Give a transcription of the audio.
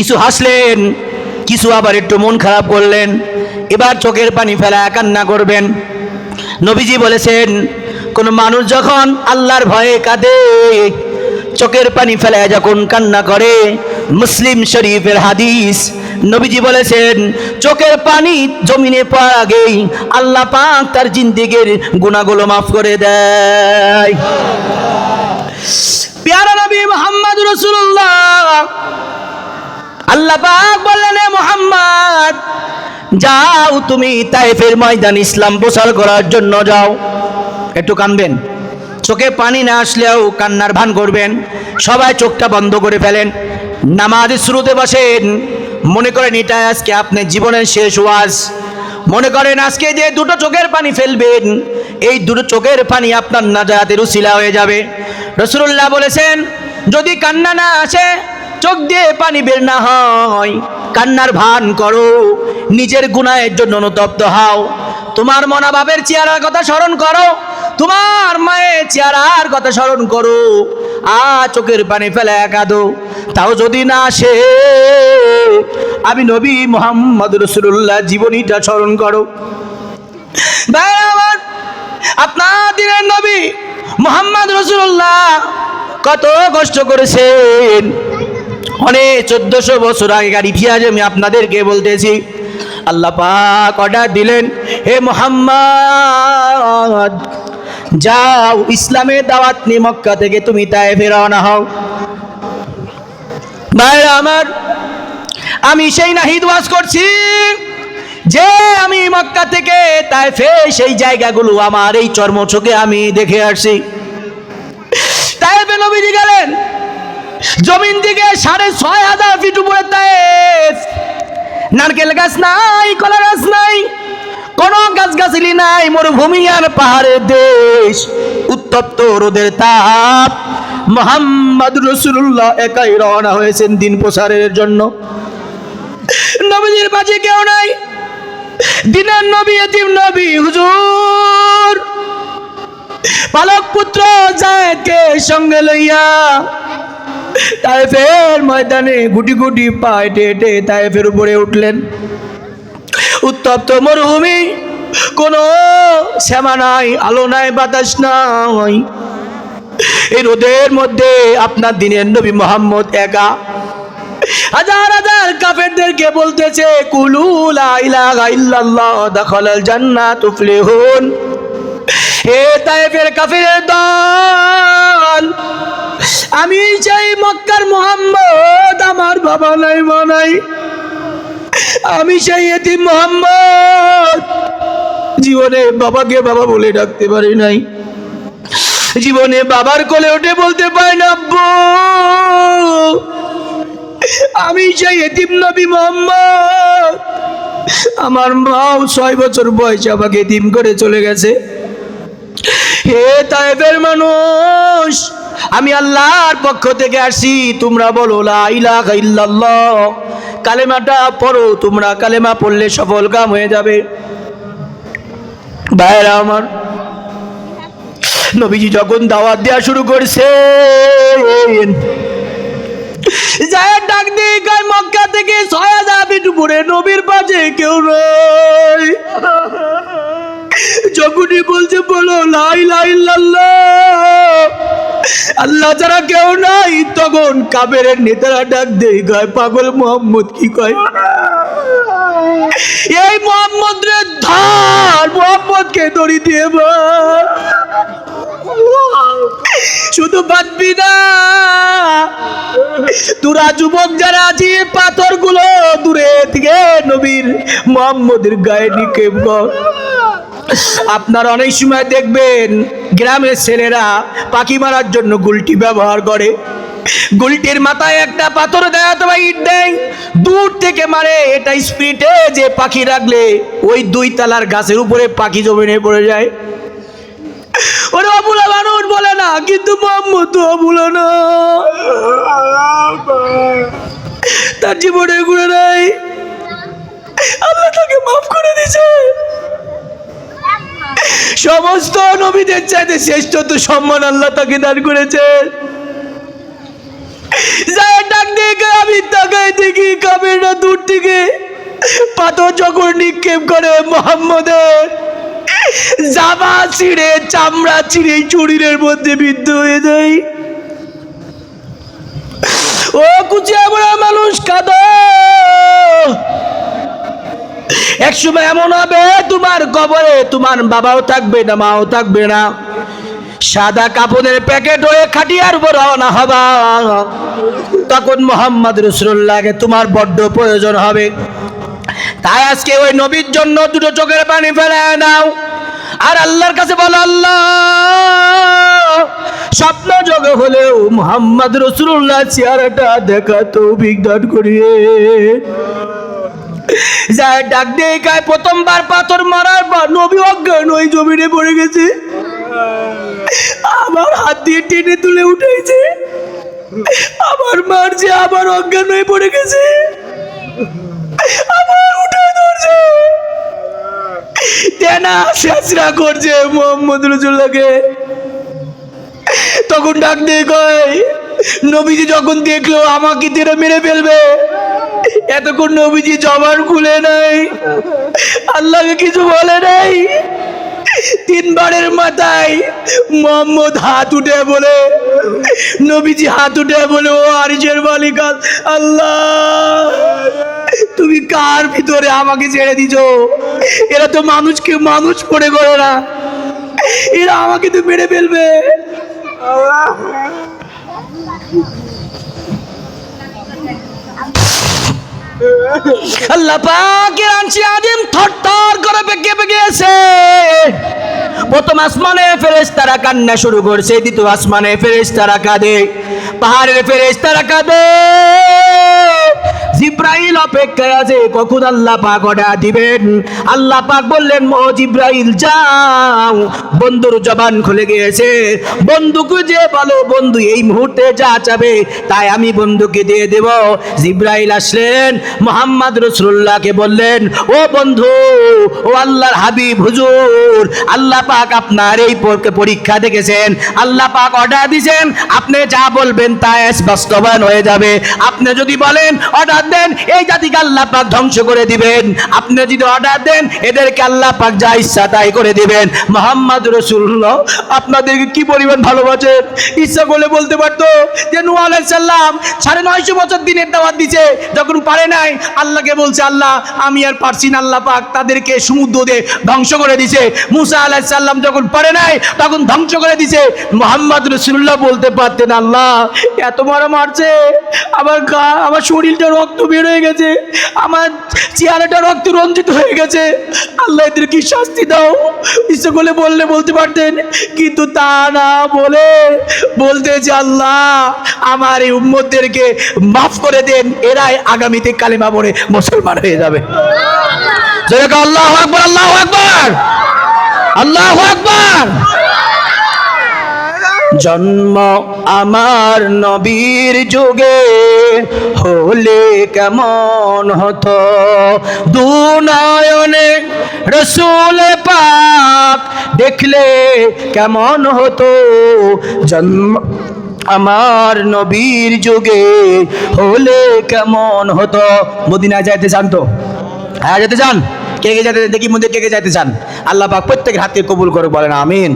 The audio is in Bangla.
কিছু হাসলেন, কিছু আবার একটু মন খারাপ করলেন। এবার চোখের পানি ফেলা কান্না করবেন। নবীজি বলেছেন, কোন মানুষ যখন আল্লাহর ভয়ে কাঁদে, চোখের পানি ফেলায় যখন কান্না করে, মুসলিম শরীফের হাদিস, নবীজি বলেছেন চোখের পানি জমিনে পড়ার আগেই আল্লাহ পাক তার জিন্দেগীর গুনাহগুলো মাফ করে দেয়। প্যারা নবী মুহাম্মদ রাসূলুল্লাহ, আল্লাহ পাক বললেন, হে মুহাম্মদ, যাও তুমি তায়েফের ময়দান ইসলাম প্রচার করার জন্য যাও। একটু কাঁদবেন, চোখে পানি না আসলেও কান্নার ভান করবেন। সবাই চোখটা বন্ধ করে ফেলেন, নামাজের শুরুতে বসেন। মনে করেন এটা আজকে আপনার জীবনের শেষ ওয়াজ। মনে করেন আজকে যে দুটো চোখের পানি ফেলবেন, এই দুটো চোখের পানি আপনার নাজাতের উসিলা হয়ে যাবে। রাসূলুল্লাহ বলেছেন, যদি কান্না না আসে, চোখ দিয়ে পানি বের না হয়, কান্নার ভান করো, নিজের গুনাহের জন্য অনুতপ্ত হও। তোমার মনা বাপের চেহারার কথা স্মরণ করো, তোমার মায়ের চেহারার কথা স্মরণ করো, চোখের পানি ফেলে কাঁদো। তাও যদি না আসে, আমি নবী মুহাম্মদ রাসূলুল্লাহ জীবনীটা স্মরণ করো। ভাই আমার, আপনার দিনের নবী মুহাম্মদ রাসূলুল্লাহ কত কষ্ট করেছেন। অনেক 1400 বছর আগেকার ইতিহাস আমি আপনাদেরকে বলতেছি। আল্লাহ পাক অর্ডার দিলেন, হে মুহাম্মদ, যাও ইসলামের দাওয়াত নিয়ে মক্কা থেকে তুমি তায়েফে রওনা হও। ভাইরা আমার, আমি সেই নাহিদ ওয়াজ করছি যে আমি মক্কা থেকে তায়েফে সেই জায়গাগুলো আমার এই চর্মচোখে আমি দেখে আসছি। তায়েফে নবীজি গেলেন, জমিন থেকে 6500 ফিট উপরে তায়েফ। নারকেল গাছ নাই, কলা গাছ নাই, কোন গাছগাছালি নাই, মরুভূমি আর পাহাড়ের দেশ, উত্তপ্ত রোদের তাপ। মুহাম্মদ রাসূলুল্লাহ একাই রওনা হয়েছেন দিন প্রচারের জন্য। নবীজির পাশে কেউ নাই, দিনের নবী, এতিম নবী হুজুর পালক পুত্র যায়েদকে সঙ্গে লইয়া তায়েফের ময়দানে গুটি গুটি পা হেঁটে হেঁটে তায়েফের উপরে উঠলেন। উত্তপ্ত মরুভূমি, কোনো শ্যামা নাই, আলো নাই, বাতাস নাই। এই রোদের মধ্যে আপনার দিনের নবী মুহাম্মদ একা। হাজার হাজার কাফেরদেরকে বলতেছে, কুলু লা ইলাহা ইল্লাল্লাহ দাখালাল জান্নাত তুফলিহুন। হে তায়েফের কাফেরের দল, আমি চাই মক্কার মুহাম্মদ, আমার বাবা নাই, মা নাই, আমি সেই এতিম মুহাম্মদ, জীবনে বাবাকে বাবা বলে ডাকতে পারি নাই, জীবনে বাবার কোলে উঠে বলতে পারি না আব্বু। আমি সেই এতিম নবী মুহাম্মদ, আমার মাও 6 বছর বয়সে আমাকে এতিম করে চলে গেছে। হে তায়েফের মানুষ, আমি আল্লাহর পক্ষ থেকে আসি, তোমরা বলো লা ইলাহা ইল্লাল্লাহ, কালেমাটা পড়ো, তোমরা কালেমা পড়লে সফল কাম হয়ে যাবে। ভাইরা আমার, নবীজি যখন দাওয়াত দেওয়া শুরু করছেন, যায় ডাক দিয়ে কয়, মক্কা থেকে 6000 ফিট উপরে নবীর পাশে কেউ নেই। যখনই বলছে বলো লা ইলাহা ইল্লাল্লাহ, আল্লাহ ছাড়া কেউ নাই, তখন কাফেরের নেতারা ডাক দেয়, কয় পাগল মুহাম্মদ কি কয়, এই মুহাম্মদ রে ধর, মুহাম্মদকে দড়ি দিয়ে মার। শুধু বাঁধবি না, তোরা যুবক যারা আছি, পাথরগুলো দূরে থেকে নবীর মুহাম্মদের গায়ে নিক্ষেপ কর। আপনারা অনেক সময় দেখবেন গ্রামের ছেলেরা পাখি মারার জন্য গুলটি ব্যবহার করে। গুলটির মাথায় একটা পাথর দেয় অথবা ইট দেয়, দূর থেকে মারে। এটা স্পিডে যে পাখি রাখলে ওই 2 তলার গাছের উপরে পাখি জমিনে পড়ে যায়। ওরা অবুলা মানুষ বলে না, কিন্তু মুহাম্মদ তো অবুলা না, তার জীবনে ঘুরে নাই, আল্লাহ তাকে মাফ করে দিয়েছে। সমস্ত নবীদের চাইতে শ্রেষ্ঠত্ব সম্মান আল্লাহ তাকে দান করেছে। যায় ডাক দিয়ে আমি তাকাই দেখি কাফেররা দূর থেকে পাথর যখন নিক্ষেপ করে মুহাম্মদের জামা ছিঁড়ে চামড়া ছিঁড়ে শরীরের মধ্যে বিদ্ধ হয়ে যায়। ও কুচিয়া বড় মানুষ কাঁদো, একসময় এমন হবে তোমার কবরে তোমার বাবাও থাকবে না, মাও থাকবে না, সাদা কাপড়ের প্যাকেট হয়ে খাটিয়ার উপর রওনা হবা। তখন মুহাম্মদ রাসূলুল্লাহকে তোমার বড্ড প্রয়োজন হবে। তাই আজকে ওই নবীর জন্য দুটো চোখের পানি ফেলে নাও আর আল্লাহর কাছে বলো, আল্লাহ স্বপ্ন যোগে হলেও মুহাম্মদ রাসূলুল্লাহ চেহারাটা দেখা তৌফিক দান করিয়ে। যায় ডাক দিয়ে গায়ে প্রথমবার পাথর মারার পর নবী অজ্ঞান ওই জমিনে পড়ে গেছে, আমার হাত দিয়ে টেনে তুলে উঠেছে, আমার মারছে, আবার অজ্ঞান হয়ে পড়ে গেছে, আবার উঠে ধরছে, তেনা শেষরা করছে মুহাম্মদ রাসূলুল্লাহকে। তখন ডাক দিয়ে কয়, নবীজি যখন দেখলো আমাকে তেরা মেরে ফেলবে, এতক্ষণ নবীজি জবান খুলে নাই, আল্লাহকে কিছু বলে নাই। তিনবারের মাথায় মুহাম্মদ হাত উঠে বলে, নবীজি হাত উঠে বলে, ও আরশের মালিক আল্লাহ, তুমি কার ভিতরে আমাকে ছেড়ে দিছো? এরা তো মানুষকে মানুষ পড়ে করে না, এরা আমাকে তো মেরে ফেলবে। আল্লাহ পাকের আরশে আজিম থরথর করে কেঁপে গিয়েছে। প্রথম আসমানে ফেরেশতারা কান্না শুরু করছে, দ্বিতীয় আসমানে ফেরেশতারা কাঁদে, পাহাড়ের ফেরেশতারা কাঁদে। জিব্রাইল অপেক্ষায় আছে কখন আল্লাহ পাক অর্ডার দিবেন। আল্লাহ পাক বললেন, ও জিব্রাইল যাও, বন্ধুর জবান খুলে গিয়েছে, বন্ধুকে যে বলো বন্ধু এই মুহূর্তে যা চাবে তাই আমি বন্ধুকে দিয়ে দেব। জিব্রাইল আসলেন, মুহাম্মদ রাসূলুল্লাহকে বললেন, ও বন্ধু, ও আল্লাহর হাবিব হুজুর, আল্লাহ পাক আপনার এই পরীক্ষা দেখেছেন, আল্লাহ পাক অর্ডার দিয়েছেন, আপনি যা বলবেন তা বাস্তবায়ন হয়ে যাবে। আপনি যদি বলেন অর্ডার দেন, এই জাতিকে আল্লাহ পাক ধ্বংস করে দিবেন, আপনি যদি অর্ডার দেন এদেরকে আল্লাহ পাক যা ইচ্ছা তাই করে দিবেন। মুহাম্মদ রাসূলুল্লাহ আপনাদেরকে কি পরিমাণ ভালোবাসেন, ইচ্ছা করলে বলতে পারতো যে নূহ আলাইহিস সালাম 950 বছর দিনের দাওয়াত দিয়েছে, যখন পারে নাই আল্লাহকে বলছে, আল্লাহ আমি আর পারছি না, আল্লাহ পাক তাদেরকে সমুদ্র দিয়ে ধ্বংস করে দিয়েছে। মুসা আলাইহিস সালাম যখন পারে নাই তখন ধ্বংস করে দিয়েছে। মুহাম্মদ রাসূলুল্লাহ বলতে পারতেন, আল্লাহ এত মারা মারছে, আমার শরীরটা রক্ত বের হয়ে গেছে, আমার চেহারাটা রক্ত রঞ্জিত হয়ে গেছে, আল্লাহ এদের কি শাস্তি দাও। ইচ্ছা করলে বলতে পারতেন, কিন্তু তা না বলে বলতে যে, আল্লাহ আমার এই উম্মতদেরকে মাফ করে দেন, এরাই আগামীতে কালেমা পড়ে মুসলমান হয়ে যাবে। আল্লাহু আকবার, আল্লাহু আকবার, আল্লাহু আকবার। জন্ম আমার নবীর যুগে হলে কেমন হতো, দুনয়নে রসুল পাক দেখলে কেমন হতো। জন্ম আমার নবীর যুগে হলে কেমন হতো। মদিনায় যাইতে চান তো? হ্যাঁ যেতে চান? কে কে যেতে, দেখি মন্দির কে কে যাইতে চান? আল্লাহ পাক প্রত্যেকের হাতে কবুল করে বলেন আমিন।